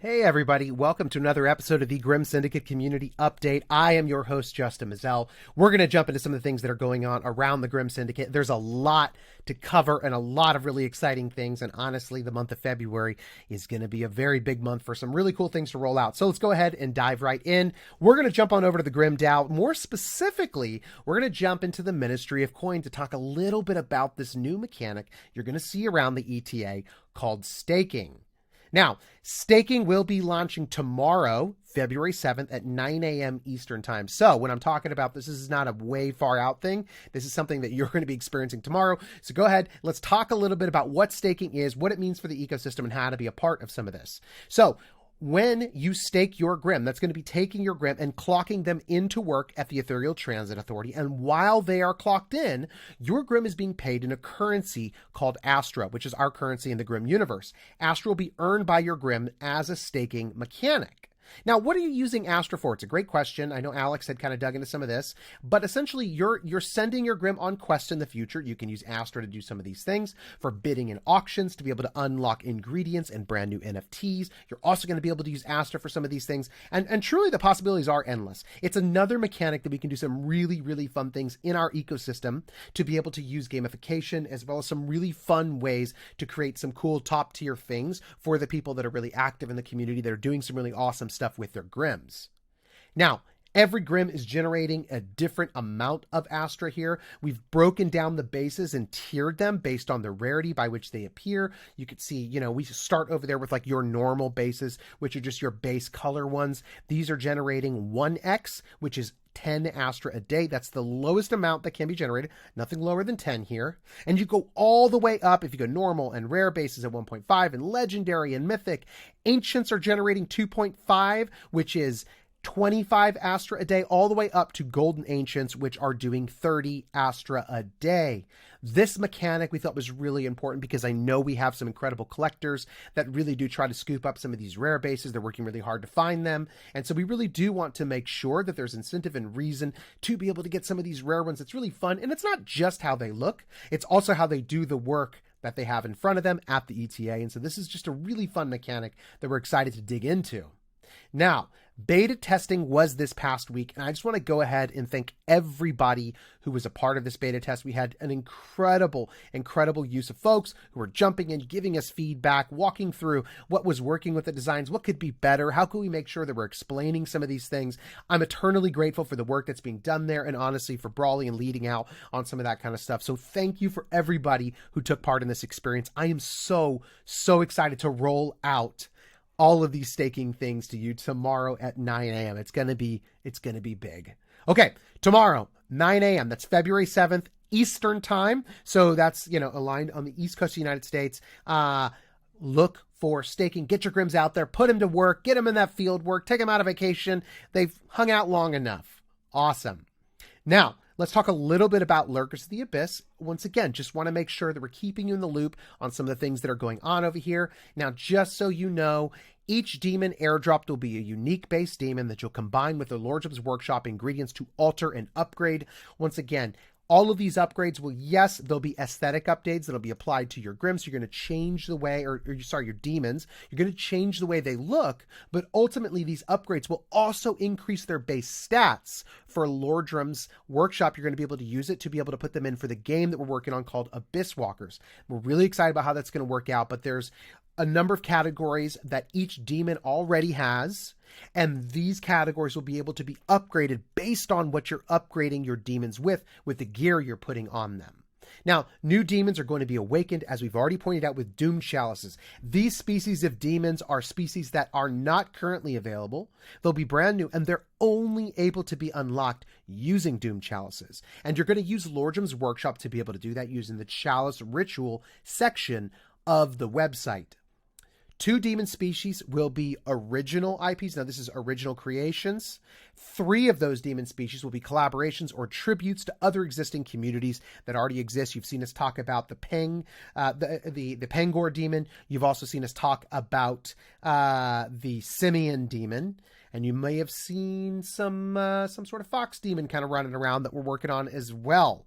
Hey everybody, welcome to another episode of the Grim Syndicate Community Update. I am your host, Justin Mezzell. We're going to jump into some of the things that are going on around the Grim Syndicate. There's a lot to cover and a lot of really exciting things, and honestly, the month of February is going to be a very big month for some really cool things to roll out. So let's go ahead and dive right in. We're going to jump on over to the Grim DAO. More specifically, we're going to jump into the Ministry of Coin to talk a little bit about this new mechanic you're going to see around the ETA called staking. Now, staking will be launching tomorrow, February 7th at 9 a.m. Eastern time. So when I'm talking about this is not a way far out thing. This is something that you're going to be experiencing tomorrow. So go ahead. Let's talk a little bit about what staking is, what it means for the ecosystem, and how to be a part of some of this. So when you stake your Grim, that's going to be taking your Grim and clocking them into work at the Ethereal Transit Authority. And while they are clocked in, your Grim is being paid in a currency called Astra, which is our currency in the Grim universe. Astra will be earned by your Grim as a staking mechanic. Now, what are you using Astra for? It's a great question. I know Alex had kind of dug into some of this, but essentially you're sending your Grim on quests in the future. You can use Astra to do some of these things for bidding in auctions to be able to unlock ingredients and brand new NFTs. You're also going to be able to use Astra for some of these things. And truly the possibilities are endless. It's another mechanic that we can do some really, really fun things in our ecosystem to be able to use gamification as well as some really fun ways to create some cool top tier things for the people that are really active in the community that are doing some really awesome stuff with their Grims. Now, every Grim is generating a different amount of Astra here. We've broken down the bases and tiered them based on the rarity by which they appear. You could see, we start over there with like your normal bases, which are just your base color ones. These are generating 1x, which is 10 Astra a day. That's the lowest amount that can be generated. Nothing lower than 10 here. And you go all the way up if you go normal and rare bases at 1.5 and legendary and mythic. Ancients are generating 2.5, which is 25 Astra a day, all the way up to golden ancients, which are doing 30 Astra a day. This mechanic we thought was really important because I know we have some incredible collectors that really do try to scoop up some of these rare bases. They're working really hard to find them. And so we really do want to make sure that there's incentive and reason to be able to get some of these rare ones. It's really fun. And it's not just how they look. It's also how they do the work that they have in front of them at the ETA. And so this is just a really fun mechanic that we're excited to dig into. Now, beta testing was this past week, and I just want to go ahead and thank everybody who was a part of this beta test. We had an incredible use of folks who were jumping in, giving us feedback, walking through what was working with the designs, what could be better, how could we make sure that we're explaining some of these things. I'm eternally grateful for the work that's being done there, and honestly for Brawley and leading out on some of that kind of stuff. So thank you for everybody who took part in this experience. I am so excited to roll out all of these staking things to you tomorrow at 9 a.m. It's going to be big. Okay, tomorrow, 9 a.m. That's February 7th, Eastern time. So that's, aligned on the East Coast of the United States. Look for staking. Get your Grims out there, put them to work, get them in that field work, take them out of vacation. They've hung out long enough. Awesome. Now, let's talk a little bit about Lurkers of the Abyss. Once again, just want to make sure that we're keeping you in the loop on some of the things that are going on over here. Now, just so you know, each demon airdropped will be a unique base demon that you'll combine with the Lordrym's Workshop ingredients to alter and upgrade. Once again, all of these upgrades will, yes, there'll be aesthetic updates that'll be applied to your Grims. So you're going to change the way, your demons. You're going to change the way they look, but ultimately these upgrades will also increase their base stats for Lordrym's Workshop. You're going to be able to use it to be able to put them in for the game that we're working on called Abyss Walkers. We're really excited about how that's going to work out, but there's a number of categories that each demon already has, and these categories will be able to be upgraded based on what you're upgrading your demons with the gear you're putting on them. Now, new demons are going to be awakened, as we've already pointed out, with Doom Chalices. These species of demons are species that are not currently available. They'll be brand new, and they're only able to be unlocked using Doom Chalices. And you're going to use Lordrym's Workshop to be able to do that using the Chalice Ritual section of the website. 2 demon species will be original IPs. Now, this is original creations. 3 of those demon species will be collaborations or tributes to other existing communities that already exist. You've seen us talk about the Pangor demon. You've also seen us talk about the Simian demon. And you may have seen some sort of fox demon kind of running around that we're working on as well.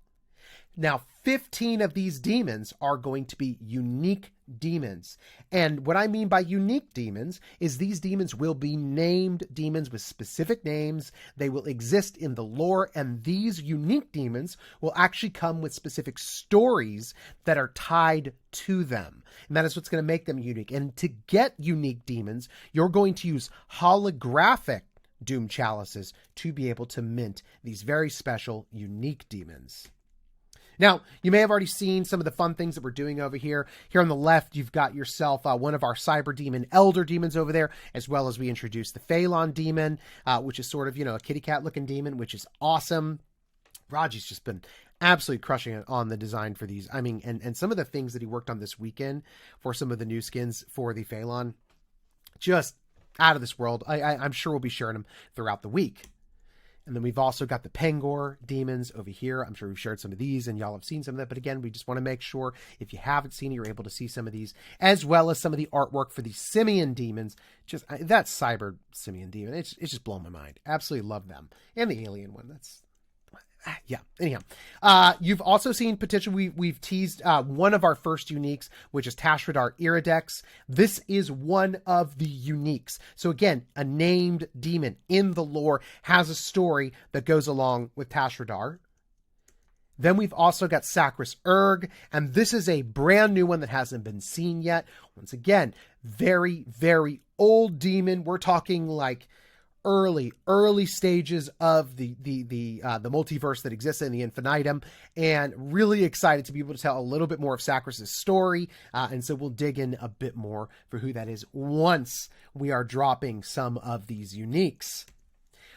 Now, 15 of these demons are going to be unique demons. And what I mean by unique demons is these demons will be named demons with specific names. They will exist in the lore, and these unique demons will actually come with specific stories that are tied to them. And that is what's going to make them unique. And to get unique demons, you're going to use holographic Doom Chalices to be able to mint these very special, unique demons. Now, you may have already seen some of the fun things that we're doing over here. Here on the left, you've got yourself one of our Cyber Demon Elder Demons over there, as well as we introduced the Phalon Demon, which is sort of, a kitty cat looking demon, which is awesome. Raji's just been absolutely crushing it on the design for these. I mean, and some of the things that he worked on this weekend for some of the new skins for the Phalon, just out of this world. I'm sure we'll be sharing them throughout the week. And then we've also got the Pengor demons over here. I'm sure we've shared some of these and y'all have seen some of that. But again, we just want to make sure if you haven't seen it, you're able to see some of these, as well as some of the artwork for the Simian demons. Just that Cyber Simian demon, it's just blown my mind. Absolutely love them. And the alien one, yeah. Anyhow, you've also seen potentially we've teased one of our first uniques, which is Tashradar Iridex. This is one of the uniques. So again, a named demon in the lore has a story that goes along with Tashradar. Then we've also got Sacris Urg, and this is a brand new one that hasn't been seen yet. Once again, very, very old demon. We're talking like early stages of the multiverse that exists in the infinitum, and really excited to be able to tell a little bit more of Sacris's story. And so we'll dig in a bit more for who that is once we are dropping some of these uniques.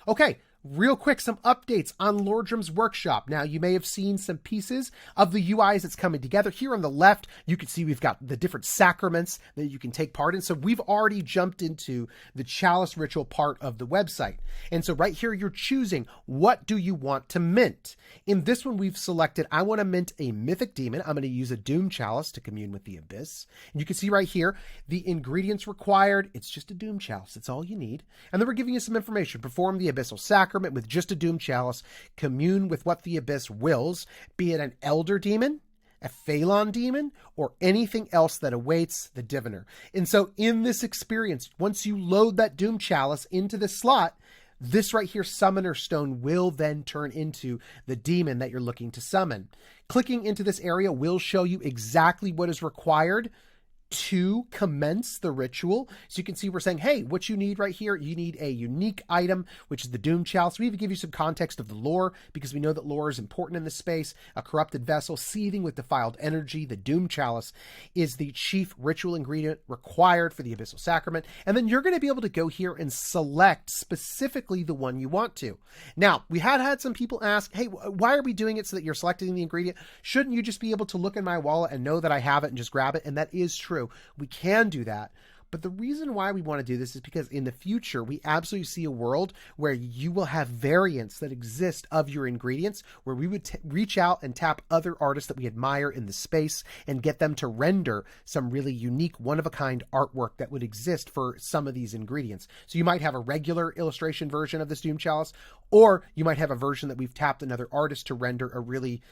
Okay. Real quick, some updates on Lordrym's workshop. Now, you may have seen some pieces of the UIs that's coming together. Here on the left, you can see we've got the different sacraments that you can take part in. So we've already jumped into the chalice ritual part of the website. And so right here, you're choosing what do you want to mint. In this one, we've selected, I want to mint a mythic demon. I'm going to use a Doom Chalice to commune with the abyss. And you can see right here, the ingredients required. It's just a Doom Chalice. That's all you need. And then we're giving you some information. Perform the abyssal sacrament with just a Doom Chalice, commune with what the abyss wills, be it an Elder Demon, a Phalon Demon, or anything else that awaits the Diviner. And so in this experience, once you load that Doom Chalice into the slot, this right here, Summoner Stone, will then turn into the demon that you're looking to summon. Clicking into this area will show you exactly what is required to commence the ritual. So you can see we're saying, hey, what you need right here, you need a unique item, which is the Doom Chalice. We even give you some context of the lore, because we know that lore is important in this space. A corrupted vessel seething with defiled energy. The Doom Chalice is the chief ritual ingredient required for the abyssal sacrament. And then you're going to be able to go here and select specifically the one you want to. Now, we had some people ask, hey, why are we doing it so that you're selecting the ingredient? Shouldn't you just be able to look in my wallet and know that I have it and just grab it? And that is true. We can do that. But the reason why we want to do this is because in the future, we absolutely see a world where you will have variants that exist of your ingredients, where we would reach out and tap other artists that we admire in the space and get them to render some really unique, one-of-a-kind artwork that would exist for some of these ingredients. So you might have a regular illustration version of this Doom Chalice, or you might have a version that we've tapped another artist to render a really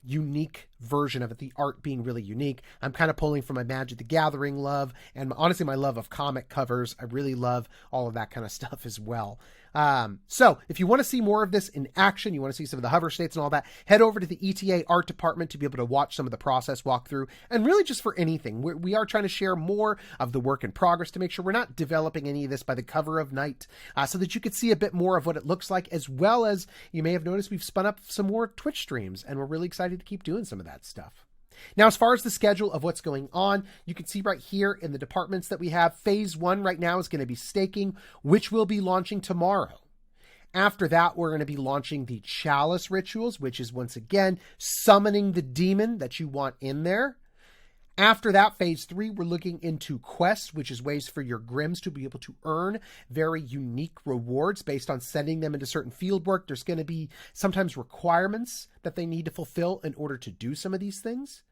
unique version of it, the art being really unique. I'm kind of pulling from my Magic the Gathering love, and honestly my love of comic covers. I really love all of that kind of stuff as well. So if you want to see more of this in action, you want to see some of the hover states and all that, head over to the ETA art department to be able to watch some of the process walkthrough, and really just for anything. We are trying to share more of the work in progress to make sure we're not developing any of this by the cover of night, so that you could see a bit more of what it looks like, as well as you may have noticed we've spun up some more Twitch streams, and we're really excited to keep doing some of that stuff. Now, as far as the schedule of what's going on, you can see right here in the departments that we have, phase 1 right now is going to be staking, which will be launching tomorrow. After that, we're going to be launching the Chalice rituals, which is once again summoning the demon that you want in there. After that, phase 3, we're looking into quests, which is ways for your Grims to be able to earn very unique rewards based on sending them into certain field work. There's going to be sometimes requirements that they need to fulfill in order to do some of these things.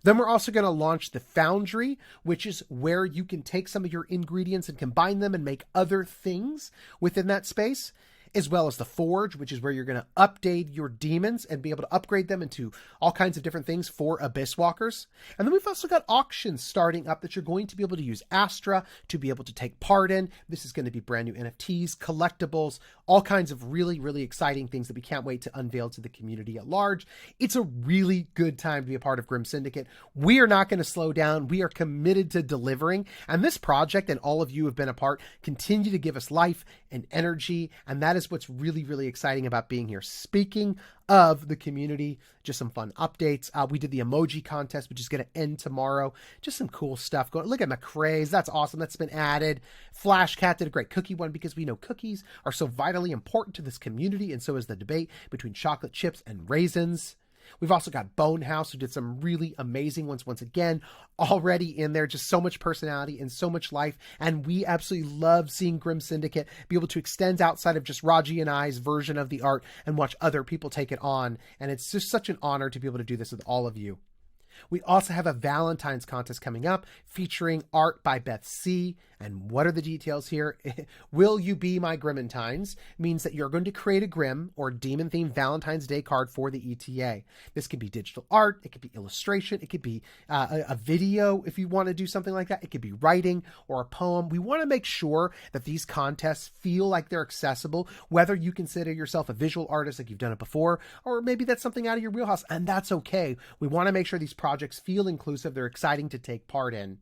Then we're also going to launch the Foundry, which is where you can take some of your ingredients and combine them and make other things within that space. as well as the Forge, which is where you're going to update your demons and be able to upgrade them into all kinds of different things for Abyss Walkers. And then we've also got auctions starting up that you're going to be able to use Astra to be able to take part in. This is going to be brand new NFTs, collectibles, all kinds of really, really exciting things that we can't wait to unveil to the community at large. It's a really good time to be a part of Grim Syndicate. We are not going to slow down. We are committed to delivering. And this project, and all of you have been a part, continue to give us life and energy. And that is what's really, really exciting about being here. Speaking of the community, just some fun updates. We did the emoji contest, which is going to end tomorrow. Just some cool stuff going. Look at McCrae's. That's awesome. That's been added. Flashcat did a great cookie one because we know cookies are so vitally important to this community, and so is the debate between chocolate chips and raisins. We've also got Bonehouse, who did some really amazing ones once again, already in there. Just so much personality and so much life. And we absolutely love seeing Grim Syndicate be able to extend outside of just Raji and I's version of the art and watch other people take it on. And it's just such an honor to be able to do this with all of you. We also have a Valentine's contest coming up featuring art by Beth C. And what are the details here? Will you be my Grimmantines? Means that you're going to create a Grim or demon themed Valentine's Day card for the ETA. This can be digital art. It could be illustration. It could be a video if you want to do something like that. It could be writing or a poem. We want to make sure that these contests feel like they're accessible, whether you consider yourself a visual artist like you've done it before, or maybe that's something out of your wheelhouse, and that's okay. We want to make sure these projects feel inclusive. They're exciting to take part in.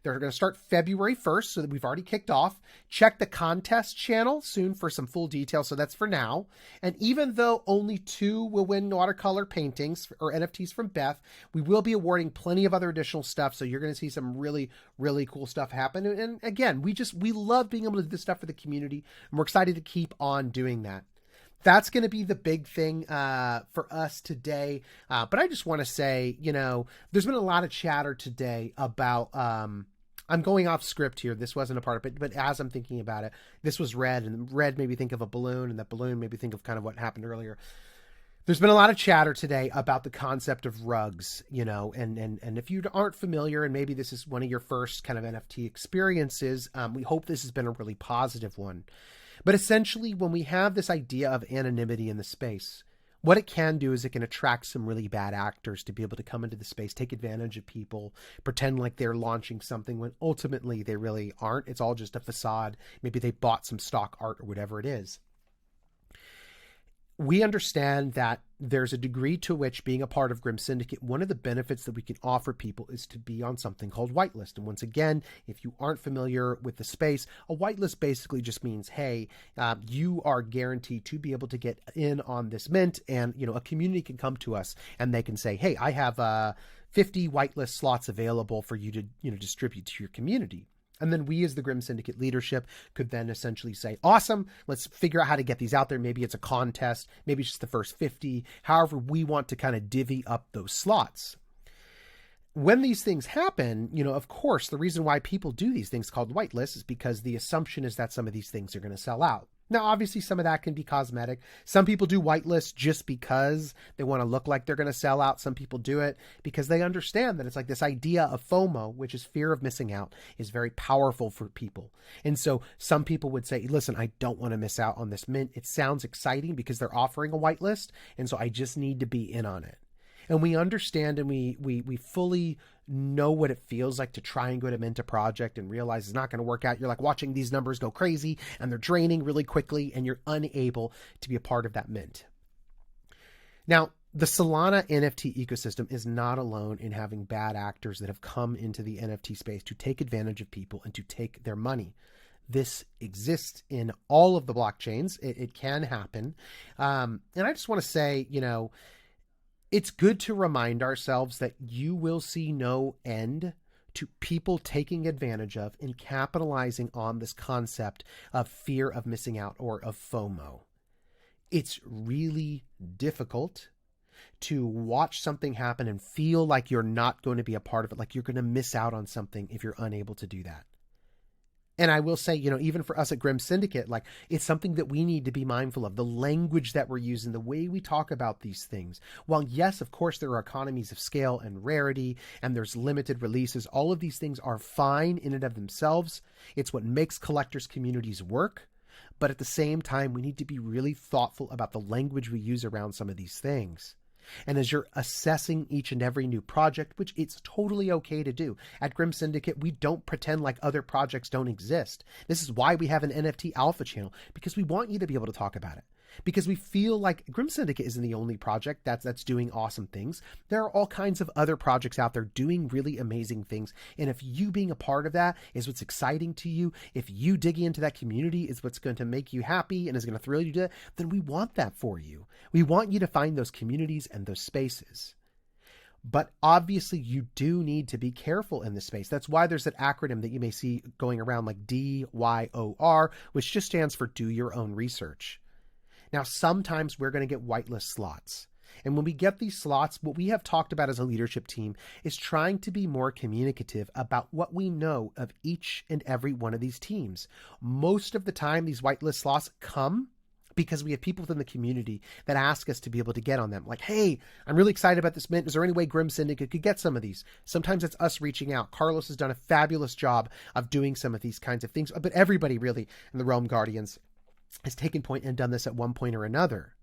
They're going to start February 1st, so that we've already kicked off. Check the contest channel soon for some full details, so that's for now. And even though only 2 will win watercolor paintings or NFTs from Beth, we will be awarding plenty of other additional stuff, so you're going to see some really, really cool stuff happen. And again, we love being able to do this stuff for the community, and we're excited to keep on doing that. That's going to be the big thing for us today. But I just want to say, there's been a lot of chatter today about, I'm going off script here. This wasn't a part of it, but as I'm thinking about it, this was red, and red made me think of a balloon, and that balloon made me think of kind of what happened earlier. There's been a lot of chatter today about the concept of rugs, and if you aren't familiar, and maybe this is one of your first kind of NFT experiences, we hope this has been a really positive one. But essentially, when we have this idea of anonymity in the space, what it can do is it can attract some really bad actors to be able to come into the space, take advantage of people, pretend like they're launching something when ultimately they really aren't. It's all just a facade. Maybe they bought some stock art or whatever it is. We understand that there's a degree to which being a part of Grim Syndicate, one of the benefits that we can offer people is to be on something called Whitelist. And once again, if you aren't familiar with the space, a Whitelist basically just means, hey, you are guaranteed to be able to get in on this mint, and, a community can come to us and they can say, hey, I have 50 Whitelist slots available for you to, distribute to your community. And then we as the Grim Syndicate leadership could then essentially say, awesome, let's figure out how to get these out there. Maybe it's a contest, maybe it's just the first 50. However, we want to kind of divvy up those slots. When these things happen, of course, the reason why people do these things called whitelist is because the assumption is that some of these things are going to sell out. Now, obviously, some of that can be cosmetic. Some people do whitelist just because they want to look like they're going to sell out. Some people do it because they understand that it's like this idea of FOMO, which is fear of missing out, is very powerful for people. And so some people would say, listen, I don't want to miss out on this mint. It sounds exciting because they're offering a whitelist, and so I just need to be in on it. And we understand, and we fully know what it feels like to try and go to mint a project and realize it's not going to work out. You're like watching these numbers go crazy and they're draining really quickly, and you're unable to be a part of that mint. Now, the Solana NFT ecosystem is not alone in having bad actors that have come into the NFT space to take advantage of people and to take their money. This exists in all of the blockchains. It can happen. And I just want to say, it's good to remind ourselves that you will see no end to people taking advantage of and capitalizing on this concept of fear of missing out or of FOMO. It's really difficult to watch something happen and feel like you're not going to be a part of it, like you're going to miss out on something if you're unable to do that. And I will say, even for us at Grim Syndicate, it's something that we need to be mindful of. The language that we're using, the way we talk about these things. While yes, of course, there are economies of scale and rarity, and there's limited releases. All of these things are fine in and of themselves. It's what makes collectors' communities work. But at the same time, we need to be really thoughtful about the language we use around some of these things. And as you're assessing each and every new project, which it's totally okay to do, at Grim Syndicate, we don't pretend like other projects don't exist. This is why we have an NFT alpha channel, because we want you to be able to talk about it. Because we feel like Grim Syndicate isn't the only project that's doing awesome things. There are all kinds of other projects out there doing really amazing things. And if you being a part of that is what's exciting to you, if you digging into that community is what's going to make you happy and is going to thrill you to it, then we want that for you. We want you to find those communities and those spaces. But obviously you do need to be careful in this space. That's why there's that acronym that you may see going around like DYOR, which just stands for do your own research. Now, sometimes we're going to get whitelist slots. And when we get these slots, what we have talked about as a leadership team is trying to be more communicative about what we know of each and every one of these teams. Most of the time, these whitelist slots come because we have people within the community that ask us to be able to get on them. Like, hey, I'm really excited about this mint. Is there any way Grim Syndicate could get some of these? Sometimes it's us reaching out. Carlos has done a fabulous job of doing some of these kinds of things. But everybody really in the Realm Guardians has taken point and done this at one point or another.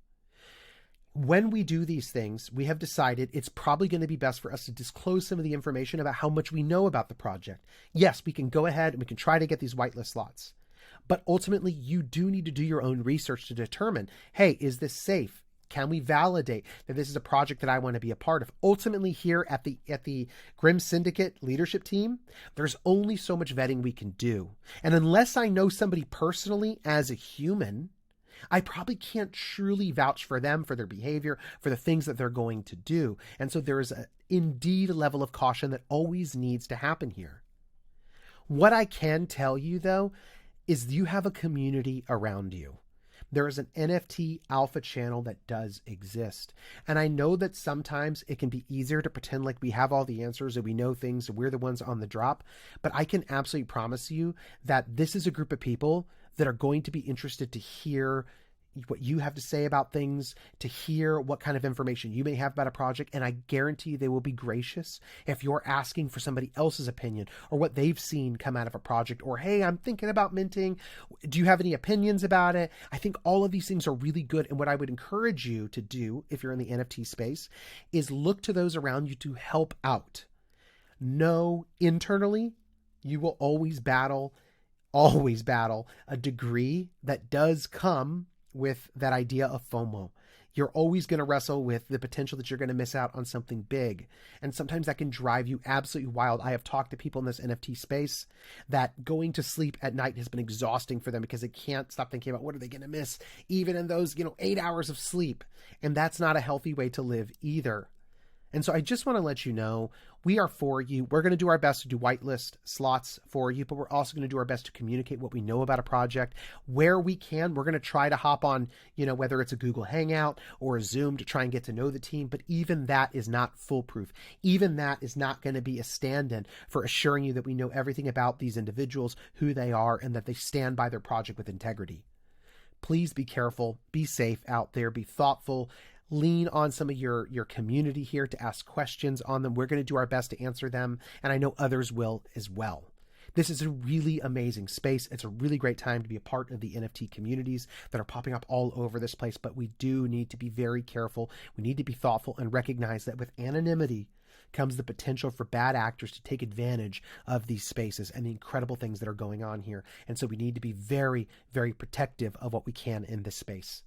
When we do these things, we have decided it's probably going to be best for us to disclose some of the information about how much we know about the project. Yes, we can go ahead and we can try to get these whitelist slots. But ultimately, you do need to do your own research to determine, hey, is this safe? Can we validate that this is a project that I want to be a part of? Ultimately, here at the Grim Syndicate leadership team, there's only so much vetting we can do. And unless I know somebody personally as a human, I probably can't truly vouch for them, for their behavior, for the things that they're going to do. And so there is indeed a level of caution that always needs to happen here. What I can tell you, though, is you have a community around you. There is an NFT alpha channel that does exist. And I know that sometimes it can be easier to pretend like we have all the answers and we know things and we're the ones on the drop. But I can absolutely promise you that this is a group of people that are going to be interested to hear what you have to say about things, to hear what kind of information you may have about a project. And I guarantee they will be gracious if you're asking for somebody else's opinion or what they've seen come out of a project, or, hey, I'm thinking about minting. Do you have any opinions about it? I think all of these things are really good. And what I would encourage you to do if you're in the NFT space is look to those around you to help out. Know internally, you will always battle a degree that does come with that idea of FOMO. You're always going to wrestle with the potential that you're going to miss out on something big. And sometimes that can drive you absolutely wild. I have talked to people in this NFT space that going to sleep at night has been exhausting for them because they can't stop thinking about what are they going to miss, even in those, 8 hours of sleep. And that's not a healthy way to live either. And so I just want to let you know, we are for you. We're going to do our best to do whitelist slots for you, but we're also going to do our best to communicate what we know about a project. Where we can, we're going to try to hop on, whether it's a Google Hangout or a Zoom to try and get to know the team. But even that is not foolproof. Even that is not going to be a stand-in for assuring you that we know everything about these individuals, who they are, and that they stand by their project with integrity. Please be careful, be safe out there, be thoughtful. Lean on some of your community here to ask questions on them. We're going to do our best to answer them, and I know others will as well. This is a really amazing space. It's a really great time to be a part of the NFT communities that are popping up all over this place, but we do need to be very careful. We need to be thoughtful and recognize that with anonymity comes the potential for bad actors to take advantage of these spaces and the incredible things that are going on here. And so we need to be very, very protective of what we can in this space.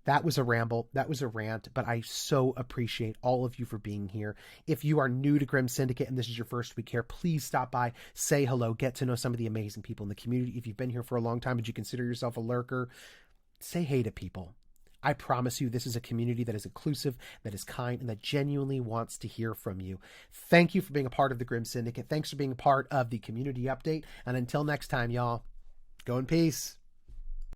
That was a ramble. That was a rant, but I so appreciate all of you for being here. If you are new to Grim Syndicate and this is your first week here, please stop by, say hello, get to know some of the amazing people in the community. If you've been here for a long time and you consider yourself a lurker, say hey to people. I promise you this is a community that is inclusive, that is kind, and that genuinely wants to hear from you. Thank you for being a part of the Grim Syndicate. Thanks for being a part of the community update. And until next time, y'all, go in peace.